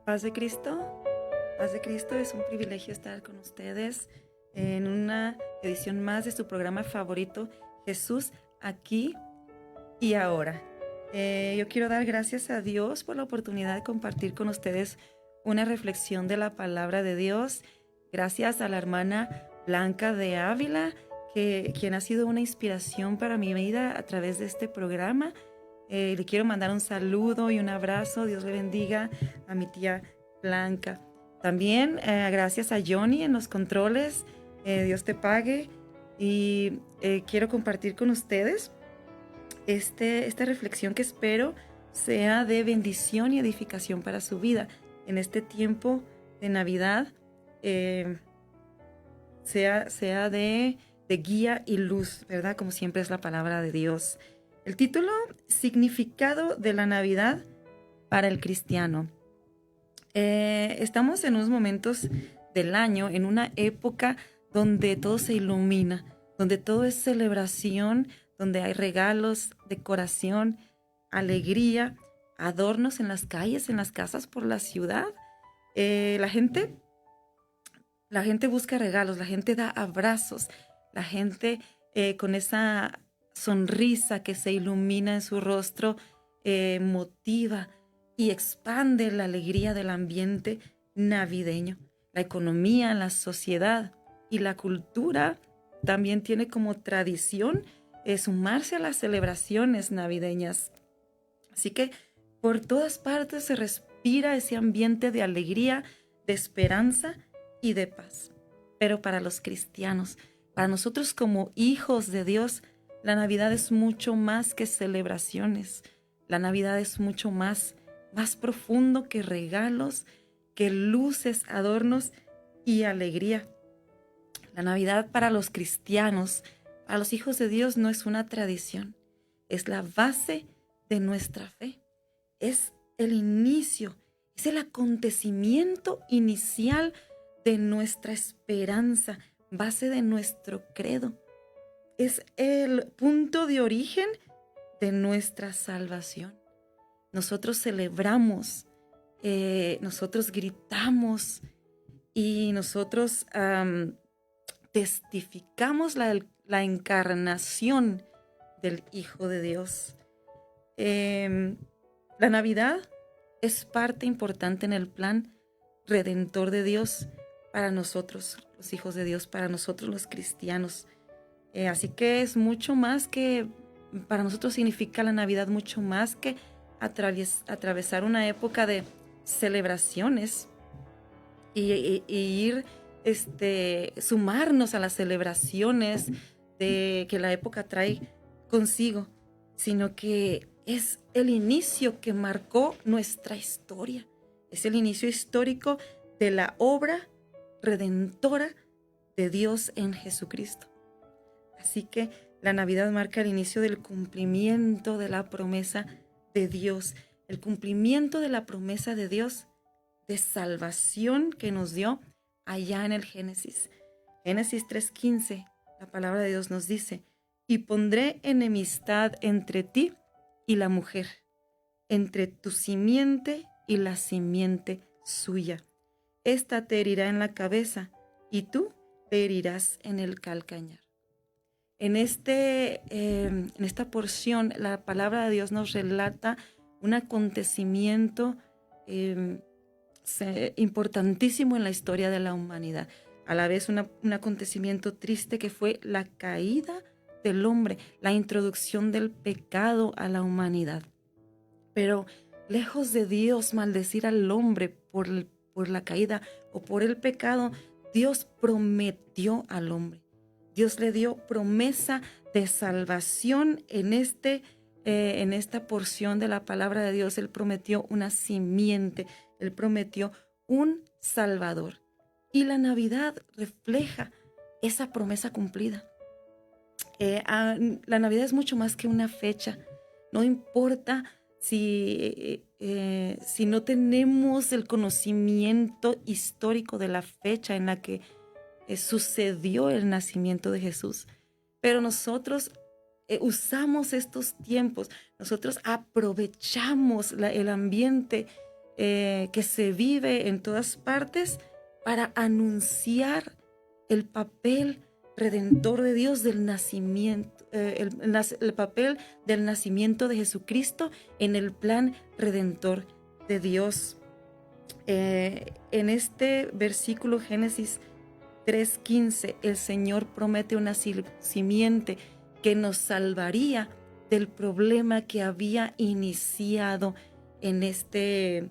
Paz de Cristo, paz de Cristo, es un privilegio estar con ustedes en una edición más de su programa favorito, Jesús aquí y ahora. Yo quiero dar gracias a Dios por la oportunidad de compartir con ustedes una reflexión de la palabra de Dios. Gracias a la hermana Blanca de Ávila, quien ha sido una inspiración para mi vida a través de este programa. Le quiero mandar un saludo y un abrazo. Dios le bendiga a mi tía Blanca. También gracias a Johnny en los controles. Dios te pague. Y quiero compartir con ustedes esta reflexión que espero sea de bendición y edificación para su vida. En este tiempo de Navidad sea de guía y luz, ¿verdad? Como siempre es la palabra de Dios. El título, Significado de la Navidad para el cristiano. Estamos en unos momentos del año, en una época donde todo se ilumina, donde todo es celebración, donde hay regalos, decoración, alegría, adornos en las calles, en las casas, por la ciudad. La gente busca regalos, la gente da abrazos, la gente con esa sonrisa que se ilumina en su rostro motiva y expande la alegría del ambiente navideño. La economía, la sociedad y la cultura también tiene como tradición sumarse a las celebraciones navideñas. Así que por todas partes se respira ese ambiente de alegría, de esperanza y de paz. Pero para los cristianos, para nosotros como hijos de Dios, la Navidad es mucho más que celebraciones. La Navidad es mucho más profundo que regalos, que luces, adornos y alegría. La Navidad para los cristianos, para los hijos de Dios, no es una tradición, es la base de nuestra fe. Es el inicio, es el acontecimiento inicial de nuestra esperanza, base de nuestro credo. Es el punto de origen de nuestra salvación. Nosotros celebramos, nosotros gritamos y nosotros testificamos la encarnación del Hijo de Dios. La Navidad es parte importante en el plan redentor de Dios para nosotros, los hijos de Dios, para nosotros los cristianos. Así que es mucho más que, para nosotros significa la Navidad mucho más que atravesar una época de celebraciones y ir, sumarnos a las celebraciones que la época trae consigo, sino que es el inicio que marcó nuestra historia. Es el inicio histórico de la obra redentora de Dios en Jesucristo. Así que la Navidad marca el inicio del cumplimiento de la promesa de Dios, el cumplimiento de la promesa de Dios de salvación que nos dio allá en el Génesis. Génesis 3:15, la palabra de Dios nos dice: y pondré enemistad entre ti y la mujer, entre tu simiente y la simiente suya. Esta te herirá en la cabeza y tú te herirás en el calcañar. En esta porción, la palabra de Dios nos relata un acontecimiento importantísimo en la historia de la humanidad. A la vez un acontecimiento triste que fue la caída del hombre, la introducción del pecado a la humanidad. Pero lejos de Dios maldecir al hombre por la caída o por el pecado, Dios prometió al hombre. Dios le dio promesa de salvación en esta porción de la palabra de Dios. Él prometió una simiente, Él prometió un Salvador. Y la Navidad refleja esa promesa cumplida. La Navidad es mucho más que una fecha. No importa si no tenemos el conocimiento histórico de la fecha en la que sucedió el nacimiento de Jesús. Pero nosotros usamos estos tiempos, nosotros aprovechamos el ambiente que se vive en todas partes para anunciar el papel redentor de Dios del nacimiento, el papel del nacimiento de Jesucristo en el plan redentor de Dios. En este versículo Génesis 3:15, el Señor promete una simiente que nos salvaría del problema que había iniciado en este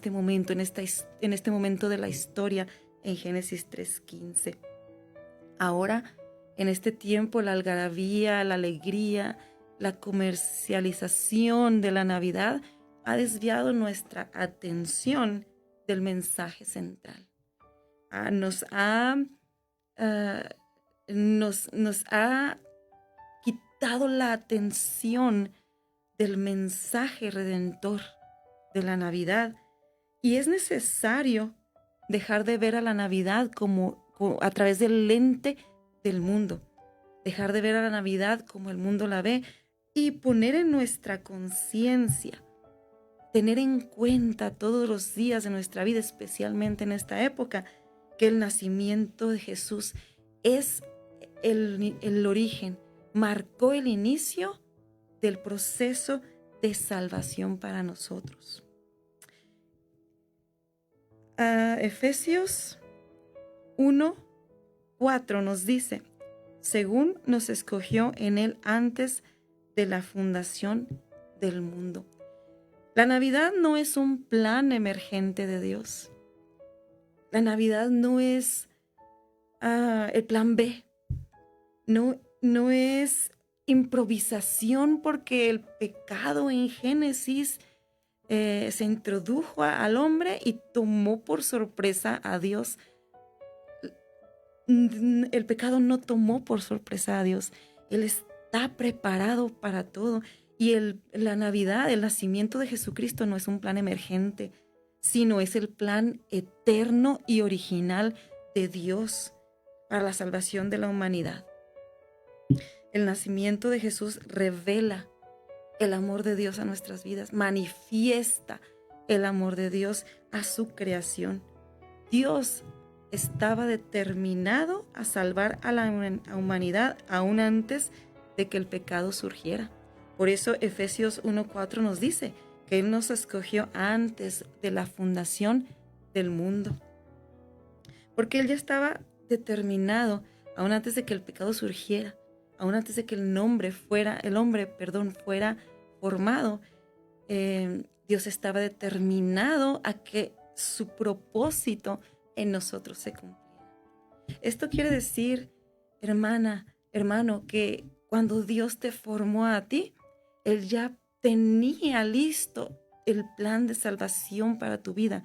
momento, en este momento de la historia en Génesis 3:15. Ahora, en este tiempo, la algarabía, la alegría, la comercialización de la Navidad ha desviado nuestra atención del mensaje central. Nos ha quitado la atención del mensaje redentor de la Navidad, y es necesario dejar de ver a la Navidad como a través del lente del mundo, dejar de ver a la Navidad como el mundo la ve y poner en nuestra conciencia, tener en cuenta todos los días de nuestra vida, especialmente en esta época, que el nacimiento de Jesús es el origen, marcó el inicio del proceso de salvación para nosotros. Efesios 1:4 nos dice: según nos escogió en él antes de la fundación del mundo. La Navidad no es un plan emergente de Dios. La Navidad no es el plan B. No es improvisación porque el pecado en Génesis se introdujo al hombre y tomó por sorpresa a Dios. El pecado no tomó por sorpresa a Dios. Él está preparado para todo. Y la Navidad, el nacimiento de Jesucristo, no es un plan emergente, sino es el plan eterno y original de Dios para la salvación de la humanidad. El nacimiento de Jesús revela el amor de Dios a nuestras vidas, manifiesta el amor de Dios a su creación. Dios estaba determinado a salvar a la humanidad aún antes de que el pecado surgiera. Por eso Efesios 1:4 nos dice que Él nos escogió antes de la fundación del mundo. Porque Él ya estaba determinado aún antes de que el pecado surgiera, aún antes de que el hombre fuera formado. Dios estaba determinado a que su propósito en nosotros se cumpliera. Esto quiere decir, hermano, que cuando Dios te formó a ti, Él ya tenía listo el plan de salvación para tu vida.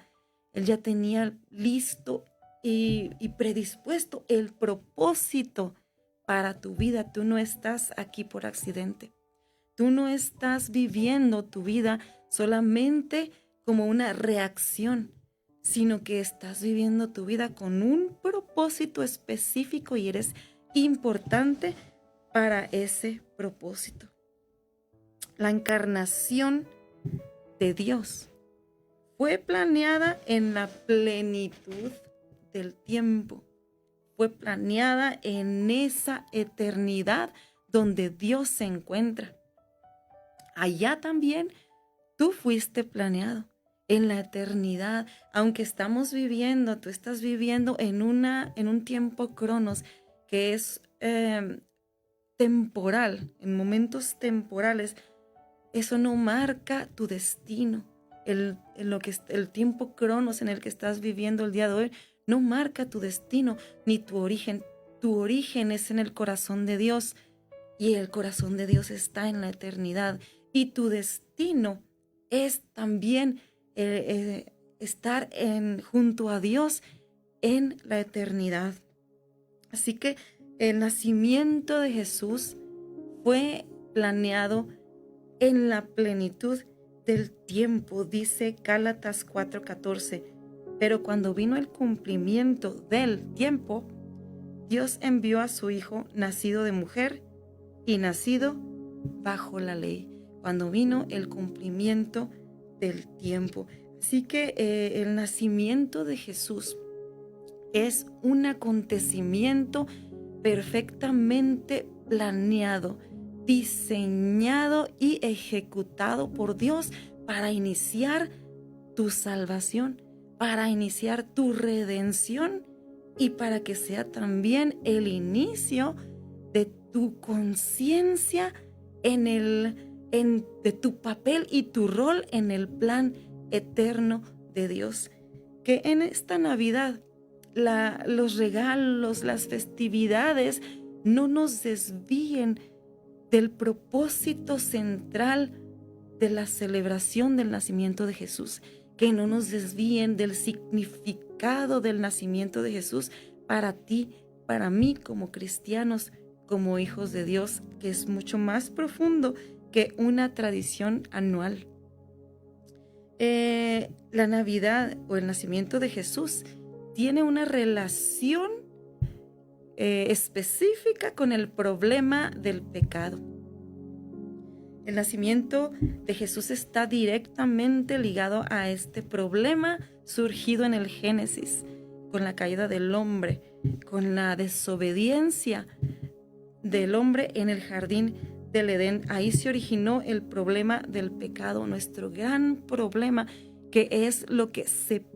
Él ya tenía listo y predispuesto el propósito para tu vida. Tú no estás aquí por accidente. Tú no estás viviendo tu vida solamente como una reacción, sino que estás viviendo tu vida con un propósito específico y eres importante para ese propósito. La encarnación de Dios fue planeada en la plenitud del tiempo. Fue planeada en esa eternidad donde Dios se encuentra. Allá también tú fuiste planeado en la eternidad. Aunque tú estás viviendo en un tiempo cronos que es temporal, en momentos temporales. Eso no marca tu destino. El tiempo cronos en el que estás viviendo el día de hoy no marca tu destino ni tu origen. Tu origen es en el corazón de Dios y el corazón de Dios está en la eternidad. Y tu destino es también estar junto a Dios en la eternidad. Así que el nacimiento de Jesús fue planeado en la plenitud del tiempo, dice Gálatas 4:14. Pero cuando vino el cumplimiento del tiempo, Dios envió a su Hijo, nacido de mujer y nacido bajo la ley. Cuando vino el cumplimiento del tiempo. Así que el nacimiento de Jesús es un acontecimiento perfectamente planeado, diseñado y ejecutado por Dios para iniciar tu salvación, para iniciar tu redención y para que sea también el inicio de tu conciencia de tu papel y tu rol en el plan eterno de Dios. Que en esta Navidad los regalos, las festividades no nos desvíen del propósito central de la celebración del nacimiento de Jesús, que no nos desvíen del significado del nacimiento de Jesús para ti, para mí como cristianos, como hijos de Dios, que es mucho más profundo que una tradición anual. La Navidad o el nacimiento de Jesús tiene una relación específica con el problema del pecado. El nacimiento de Jesús está directamente ligado a este problema surgido en el Génesis, con la caída del hombre, con la desobediencia del hombre en el jardín del Edén. Ahí se originó el problema del pecado, nuestro gran problema, que es lo que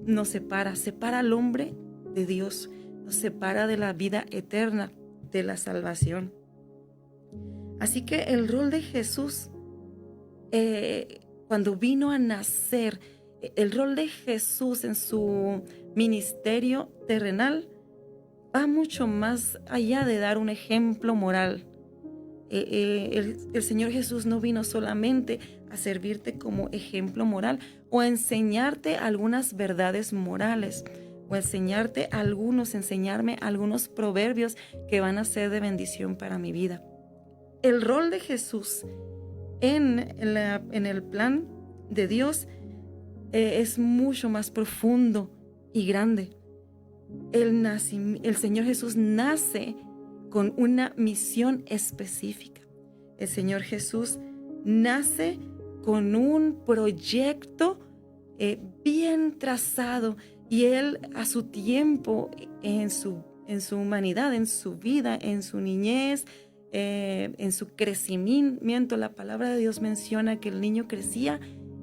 nos separa al hombre de Dios, nos separa de la vida eterna, de la salvación. Así que el rol de Jesús, cuando vino a nacer, el rol de Jesús en su ministerio terrenal va mucho más allá de dar un ejemplo moral. El Señor Jesús no vino solamente a servirte como ejemplo moral o a enseñarte algunas verdades morales o a enseñarme algunos proverbios que van a ser de bendición para mi vida. El rol de Jesús en el plan de Dios es mucho más profundo y grande. El Señor Jesús nace con una misión específica. El Señor Jesús nace con un proyecto bien trazado, y Él a su tiempo, en su humanidad, en su vida, en su niñez, en su crecimiento, la palabra de Dios menciona que el niño crecía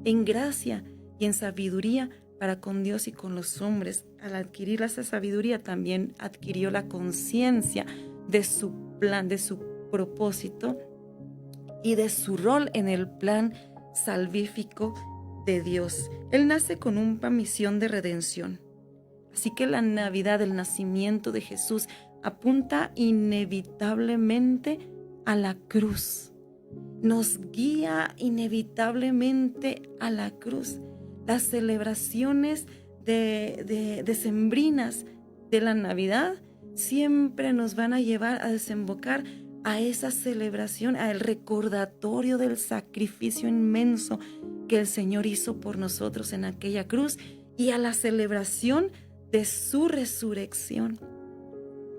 en gracia y en sabiduría para con Dios y con los hombres. Al adquirir esa sabiduría también adquirió la conciencia de su plan, de su propósito y de su rol en el plan salvífico de Dios. Él nace con una misión de redención. Así que la Navidad, el nacimiento de Jesús, apunta inevitablemente a la cruz. Nos guía inevitablemente a la cruz. Las celebraciones decembrinas de la Navidad siempre nos van a llevar a desembocar a esa celebración, al recordatorio del sacrificio inmenso que el Señor hizo por nosotros en aquella cruz y a la celebración de su resurrección.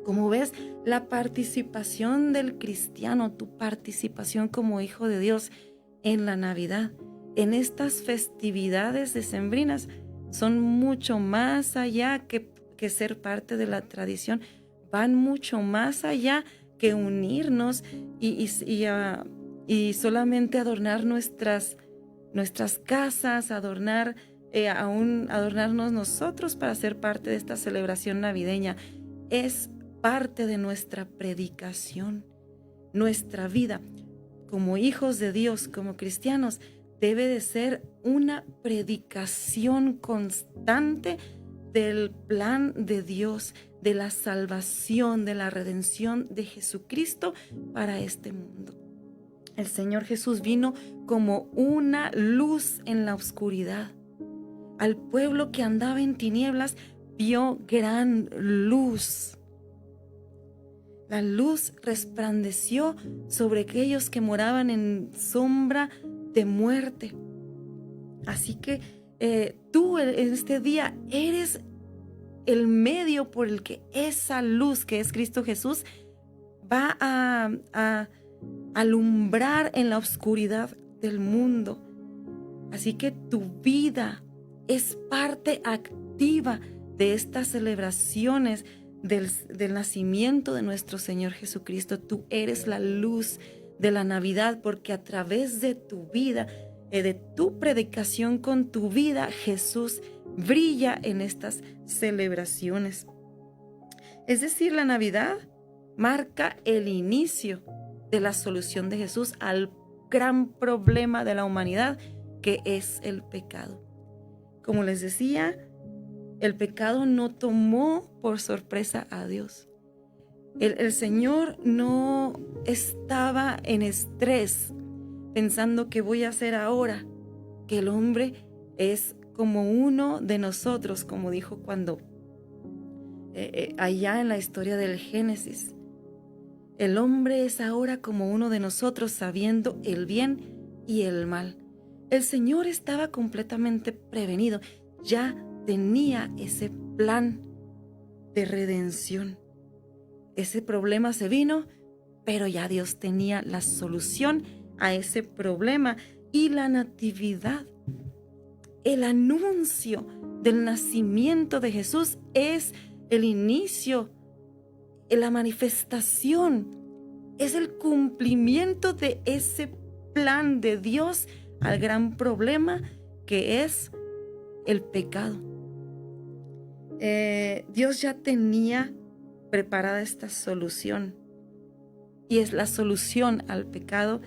Como ves, la participación del cristiano, tu participación como hijo de Dios en la Navidad, en estas festividades decembrinas, son mucho más allá que ser parte de la tradición, van mucho más allá que unirnos y solamente adornar nuestras casas, adornarnos nosotros para ser parte de esta celebración navideña. Es parte de nuestra predicación. Nuestra vida como hijos de Dios, como cristianos, debe de ser una predicación constante del plan de Dios, de la salvación, de la redención de Jesucristo para este mundo. El Señor Jesús vino como una luz en la oscuridad. Al pueblo que andaba en tinieblas vio gran luz. La luz resplandeció sobre aquellos que moraban en sombra de muerte. Así que tú en este día eres el medio por el que esa luz que es Cristo Jesús va a alumbrar en la oscuridad del mundo. Así que tu vida es parte activa de estas celebraciones del nacimiento de nuestro Señor Jesucristo. Tú eres la luz de la Navidad, porque a través de tu vida, de tu predicación con tu vida, Jesús brilla en estas celebraciones. Es decir, la Navidad marca el inicio de la solución de Jesús al gran problema de la humanidad, que es el pecado. Como les decía, el pecado no tomó por sorpresa a Dios. El Señor no estaba en estrés pensando qué voy a hacer ahora, que el hombre es como uno de nosotros, como dijo cuando allá en la historia del Génesis. El hombre es ahora como uno de nosotros, sabiendo el bien y el mal. El Señor estaba completamente prevenido, ya tenía ese plan de redención. Ese problema se vino, pero ya Dios tenía la solución a ese problema. Y la natividad, el anuncio del nacimiento de Jesús, es el inicio, la manifestación, es el cumplimiento de ese plan de Dios al gran problema que es el pecado. Dios ya tenía preparada esta solución, y es la solución al pecado,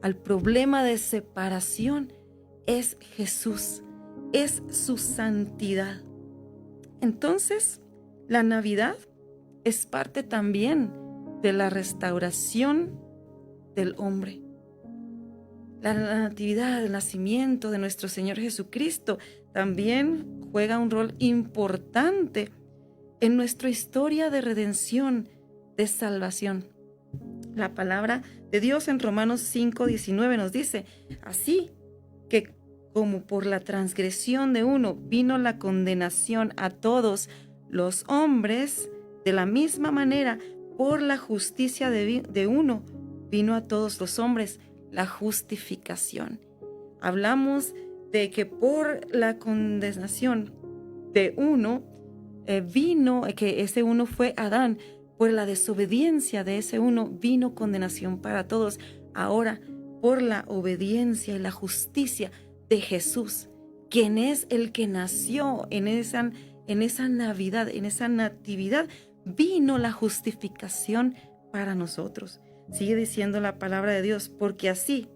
al problema de separación, es Jesús, es su santidad. Entonces, la Navidad es parte también de la restauración del hombre. La natividad, el nacimiento de nuestro Señor Jesucristo también juega un rol importante en nuestra historia de redención, de salvación. La palabra de Dios en Romanos 5:19 nos dice: así que como por la transgresión de uno vino la condenación a todos los hombres, de la misma manera por la justicia de uno vino a todos los hombres la justificación. Hablamos de que por la condenación de uno vino, que ese uno fue Adán. Por la desobediencia de ese uno vino condenación para todos. Ahora, por la obediencia y la justicia de Jesús, quien es el que nació en esa Navidad, en esa natividad, vino la justificación para nosotros. Sigue diciendo la palabra de Dios: porque así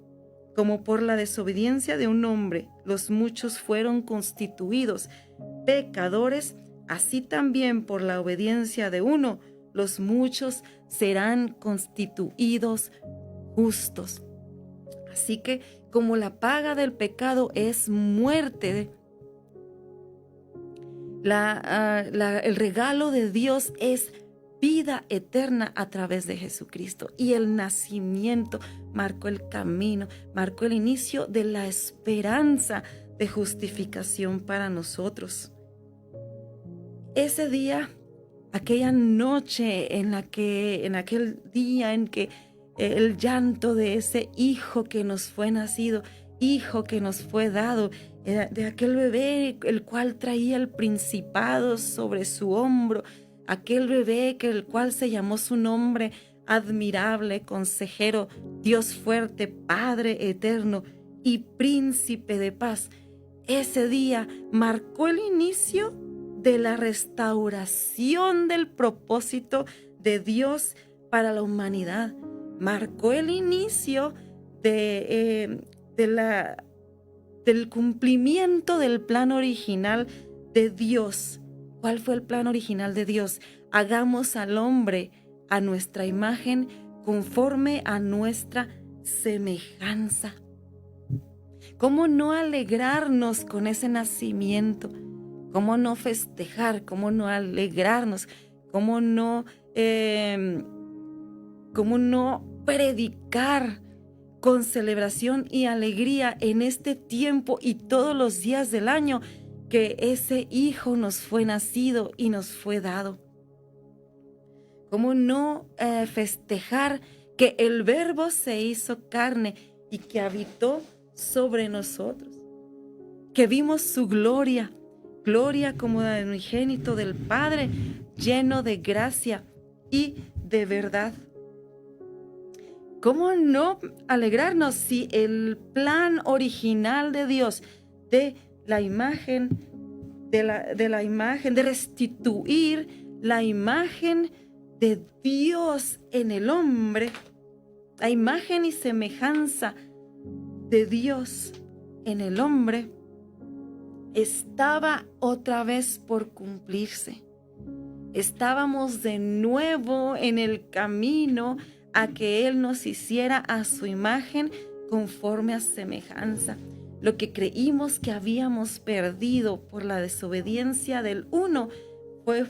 como por la desobediencia de un hombre los muchos fueron constituidos pecadores, así también por la obediencia de uno los muchos serán constituidos justos. Así que como la paga del pecado es muerte, el regalo de Dios es vida eterna a través de Jesucristo. Y el nacimiento marcó el camino, marcó el inicio de la esperanza de justificación para nosotros. Ese día, aquella noche en aquel día en que el llanto de ese hijo que nos fue nacido, hijo que nos fue dado, de aquel bebé el cual traía el principado sobre su hombro, aquel bebé el cual se llamó su nombre: admirable, consejero, Dios fuerte, Padre eterno y príncipe de paz. Ese día marcó el inicio de la restauración del propósito de Dios para la humanidad. Marcó el inicio del cumplimiento del plan original de Dios. ¿Cuál fue el plan original de Dios? Hagamos al hombre a nuestra imagen, conforme a nuestra semejanza. ¿Cómo no alegrarnos con ese nacimiento? ¿Cómo no festejar? ¿Cómo no alegrarnos? ¿Cómo no predicar con celebración y alegría en este tiempo y todos los días del año que ese hijo nos fue nacido y nos fue dado? ¿Cómo no festejar que el Verbo se hizo carne y que habitó sobre nosotros? que vimos su gloria, gloria como del unigénito del Padre, lleno de gracia y de verdad. ¿Cómo no alegrarnos si el plan original de Dios de la imagen, de restituir la imagen de Dios en el hombre, la imagen y semejanza de Dios en el hombre, estaba otra vez por cumplirse? Estábamos de nuevo en el camino a que Él nos hiciera a su imagen conforme a semejanza. Lo que creímos que habíamos perdido por la desobediencia del uno,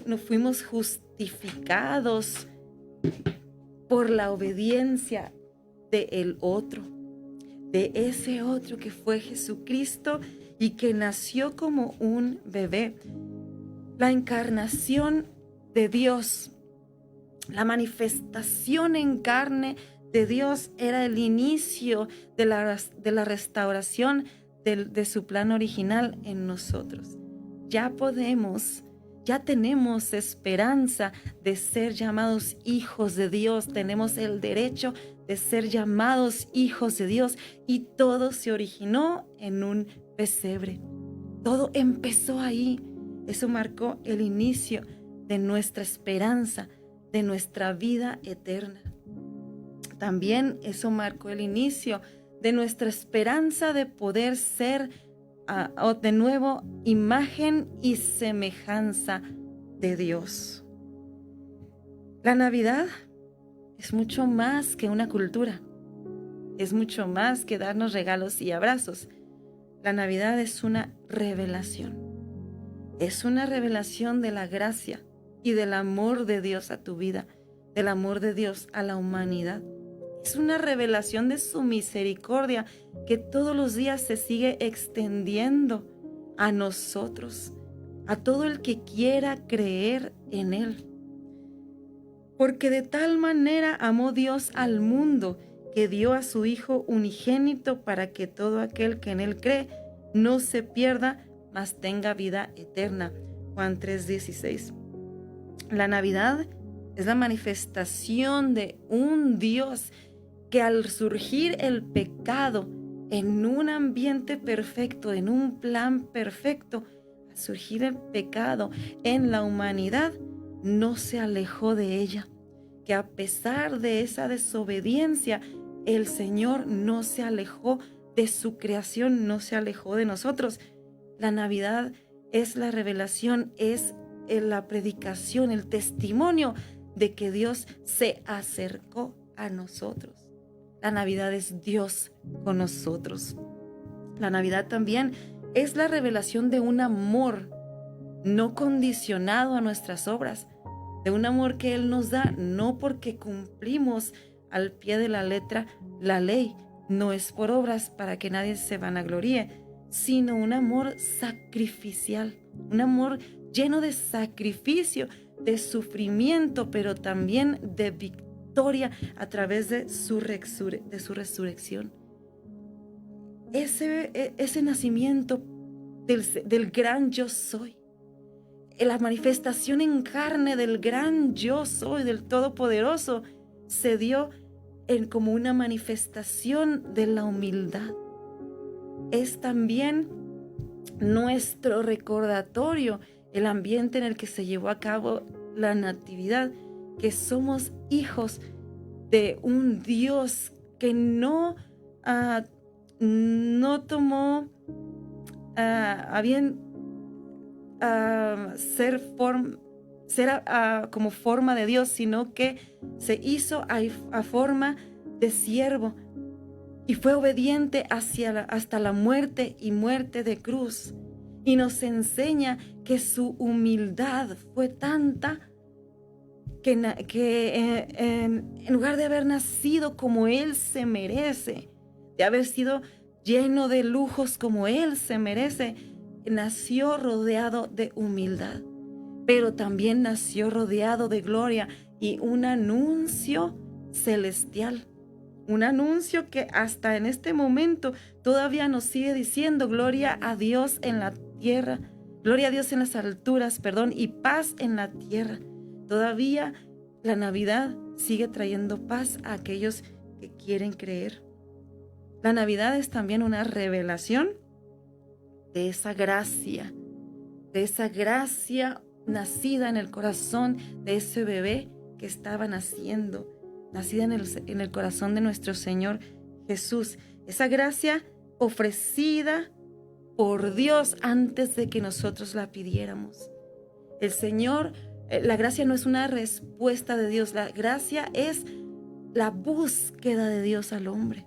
nos fuimos justificados por la obediencia del otro, de ese otro que fue Jesucristo y que nació como un bebé. La encarnación de Dios, la manifestación en carne de Dios era el inicio de la restauración de su plan original en nosotros. Ya tenemos esperanza de ser llamados hijos de Dios, tenemos el derecho de ser llamados hijos de Dios, y todo se originó en un pesebre. Todo empezó ahí. Eso marcó el inicio de nuestra esperanza, de nuestra vida eterna. También eso marcó el inicio de nuestra esperanza de poder ser de nuevo imagen y semejanza de Dios. La Navidad es mucho más que una cultura, es mucho más que darnos regalos y abrazos. La Navidad es una revelación de la gracia y del amor de Dios a tu vida, del amor de Dios a la humanidad. Es una revelación de su misericordia que todos los días se sigue extendiendo a nosotros, a todo el que quiera creer en Él. Porque de tal manera amó Dios al mundo que dio a su Hijo unigénito para que todo aquel que en Él cree no se pierda, mas tenga vida eterna. Juan 3:16. La Navidad es la manifestación de un Dios que al surgir el pecado en un ambiente perfecto, en un plan perfecto, al surgir el pecado en la humanidad, no se alejó de ella. Que a pesar de esa desobediencia, el Señor no se alejó de su creación, no se alejó de nosotros. La Navidad es la revelación, es la predicación, el testimonio de que Dios se acercó a nosotros. La Navidad es Dios con nosotros. La Navidad también es la revelación de un amor no condicionado a nuestras obras, de un amor que Él nos da no porque cumplimos al pie de la letra la ley, no es por obras para que nadie se vanagloríe, sino un amor sacrificial, un amor lleno de sacrificio, de sufrimiento, pero también de victoria a través de su resurrección. Ese nacimiento del gran yo soy, la manifestación en carne del gran yo soy, del Todopoderoso, se dio como una manifestación de la humildad. Es también nuestro recordatorio, el ambiente en el que se llevó a cabo la natividad, que somos hijos de un Dios que no tomó a bien ser como forma de Dios, sino que se hizo a forma de siervo y fue obediente hasta la muerte y muerte de cruz. Y nos enseña que su humildad fue tanta que en lugar de haber nacido como Él se merece, de haber sido lleno de lujos como Él se merece, nació rodeado de humildad, pero también nació rodeado de gloria y un anuncio celestial, un anuncio que hasta en este momento todavía nos sigue diciendo gloria a Dios en la tierra, gloria a Dios en las alturas, y paz en la tierra. Todavía la Navidad sigue trayendo paz a aquellos que quieren creer. La Navidad es también una revelación de esa gracia nacida en el corazón de ese bebé que estaba naciendo, nacida en el corazón de nuestro Señor Jesús. Esa gracia ofrecida por Dios antes de que nosotros la pidiéramos. El Señor, la gracia no es una respuesta de Dios, la gracia es la búsqueda de Dios al hombre.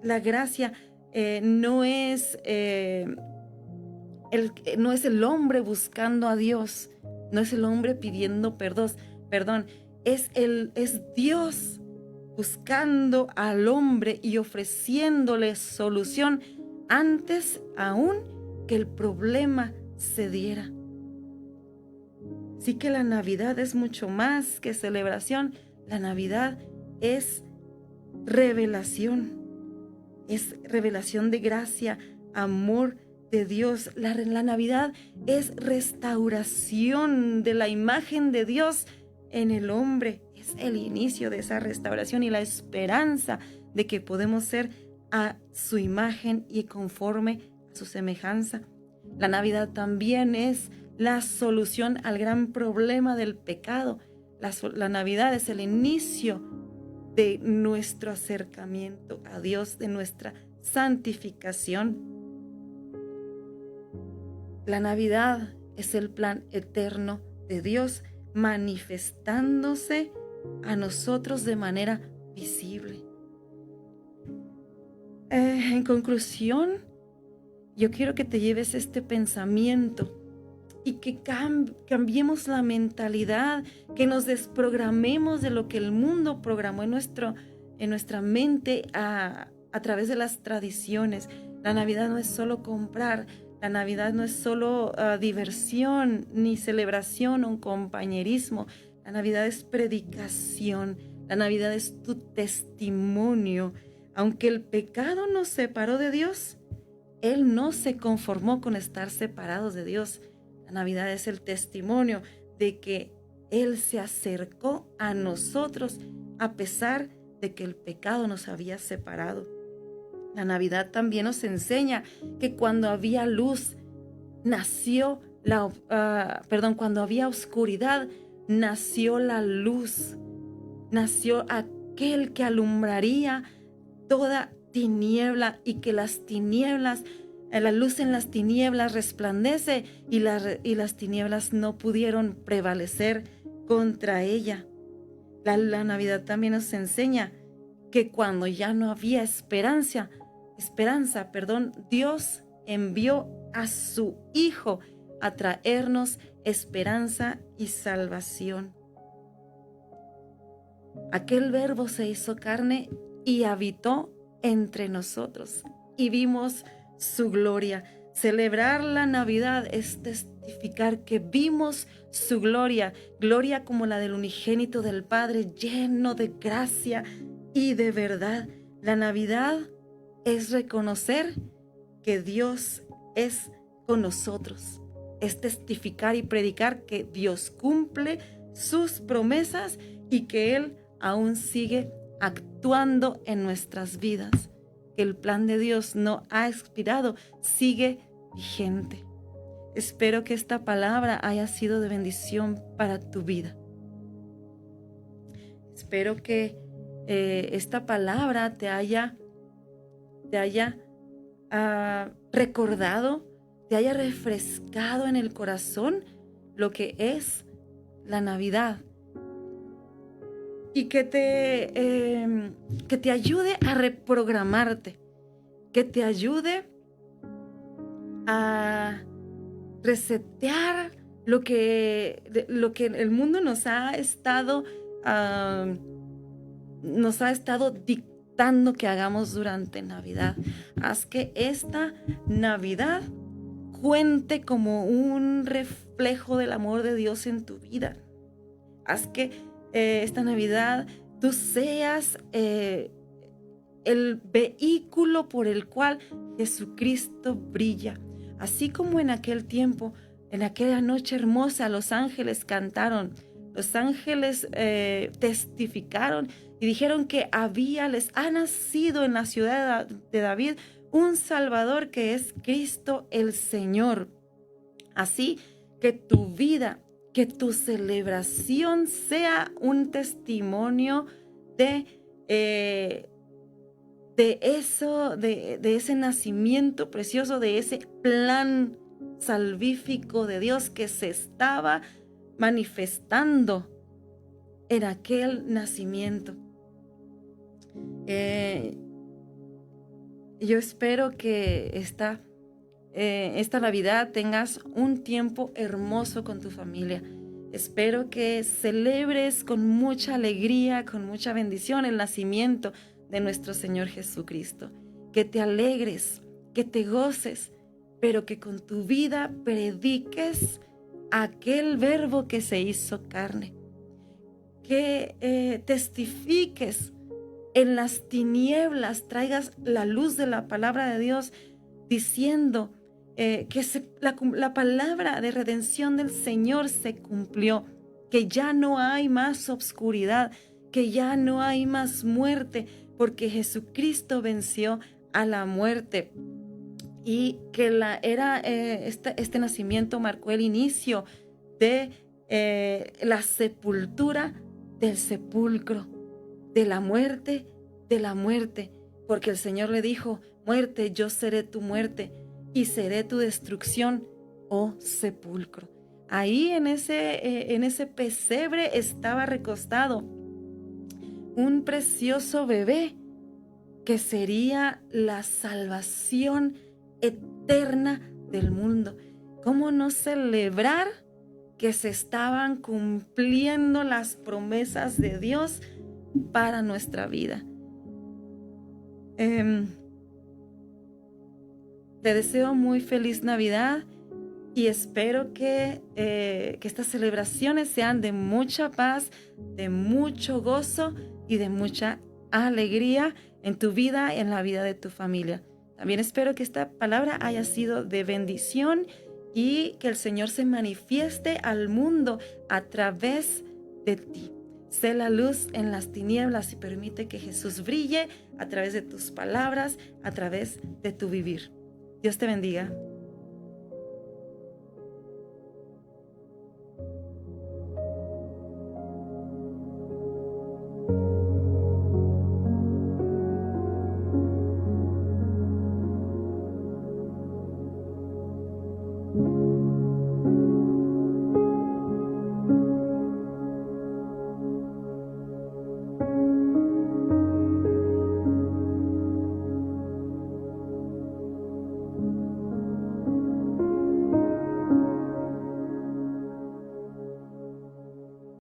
La gracia no es el hombre buscando a Dios, no es el hombre pidiendo perdón, es Dios buscando al hombre y ofreciéndole solución antes aún que el problema se diera. Así que la Navidad es mucho más que celebración. La Navidad es revelación de gracia, amor de Dios. La Navidad es restauración de la imagen de Dios en el hombre. Es el inicio de esa restauración y la esperanza de que podemos ser a su imagen y conforme a su semejanza. La Navidad también es la solución al gran problema del pecado. La Navidad es el inicio de nuestro acercamiento a Dios, de nuestra santificación. La Navidad es el plan eterno de Dios manifestándose a nosotros de manera visible. En conclusión, yo quiero que te lleves este pensamiento y que cambiemos la mentalidad, que nos desprogramemos de lo que el mundo programó en nuestra mente a través de las tradiciones. La Navidad no es solo comprar, la Navidad no es solo diversión, ni celebración o compañerismo. La Navidad es predicación, la Navidad es tu testimonio. Aunque el pecado nos separó de Dios, Él no se conformó con estar separados de Dios. La Navidad es el testimonio de que Él se acercó a nosotros a pesar de que el pecado nos había separado. La Navidad también nos enseña que cuando había luz, cuando había oscuridad, nació la luz. Nació aquel que alumbraría toda tiniebla y que la luz en las tinieblas resplandece y las tinieblas no pudieron prevalecer contra ella. La Navidad también nos enseña que cuando ya no había esperanza, Dios envió a su Hijo a traernos esperanza y salvación. Aquel Verbo se hizo carne y habitó entre nosotros y vimos su gloria. Celebrar la Navidad es testificar que vimos su gloria como la del unigénito del Padre, lleno de gracia y de verdad. La Navidad es reconocer que Dios es con nosotros, es testificar y predicar que Dios cumple sus promesas y que Él aún sigue actuando en nuestras vidas, que el plan de Dios no ha expirado, sigue vigente. Espero que esta palabra haya sido de bendición para tu vida. Espero que esta palabra te haya recordado, te haya refrescado en el corazón lo que es la Navidad. Y que te ayude a reprogramarte, que te ayude a resetear lo que el mundo nos ha estado dictando que hagamos durante Navidad. Haz que esta Navidad cuente como un reflejo del amor de Dios en tu vida. Haz que esta Navidad tú seas el vehículo por el cual Jesucristo brilla. Así como en aquel tiempo, en aquella noche hermosa, los ángeles cantaron, los ángeles testificaron y dijeron que les ha nacido en la ciudad de David un Salvador que es Cristo el Señor. Así que tu vida, que tu celebración sea un testimonio de ese nacimiento precioso, de ese plan salvífico de Dios que se estaba manifestando en aquel nacimiento. Yo espero que esta Navidad tengas un tiempo hermoso con tu familia. Espero que celebres con mucha alegría, con mucha bendición el nacimiento de nuestro Señor Jesucristo. Que te alegres, que te goces, pero que con tu vida prediques aquel verbo que se hizo carne. Que testifiques en las tinieblas, traigas la luz de la palabra de Dios, diciendo que la palabra de redención del Señor se cumplió, que ya no hay más obscuridad, que ya no hay más muerte, porque Jesucristo venció a la muerte. Y que este nacimiento marcó el inicio de la sepultura del sepulcro, de la muerte, porque el Señor le dijo: muerte, yo seré tu muerte y seré tu destrucción, oh sepulcro. Ahí en ese pesebre estaba recostado un precioso bebé que sería la salvación eterna del mundo. ¿Cómo no celebrar que se estaban cumpliendo las promesas de Dios para nuestra vida? Te deseo muy feliz Navidad y espero que estas celebraciones sean de mucha paz, de mucho gozo y de mucha alegría en tu vida y en la vida de tu familia. También espero que esta palabra haya sido de bendición y que el Señor se manifieste al mundo a través de ti. Sé la luz en las tinieblas y permite que Jesús brille a través de tus palabras, a través de tu vivir. Dios te bendiga.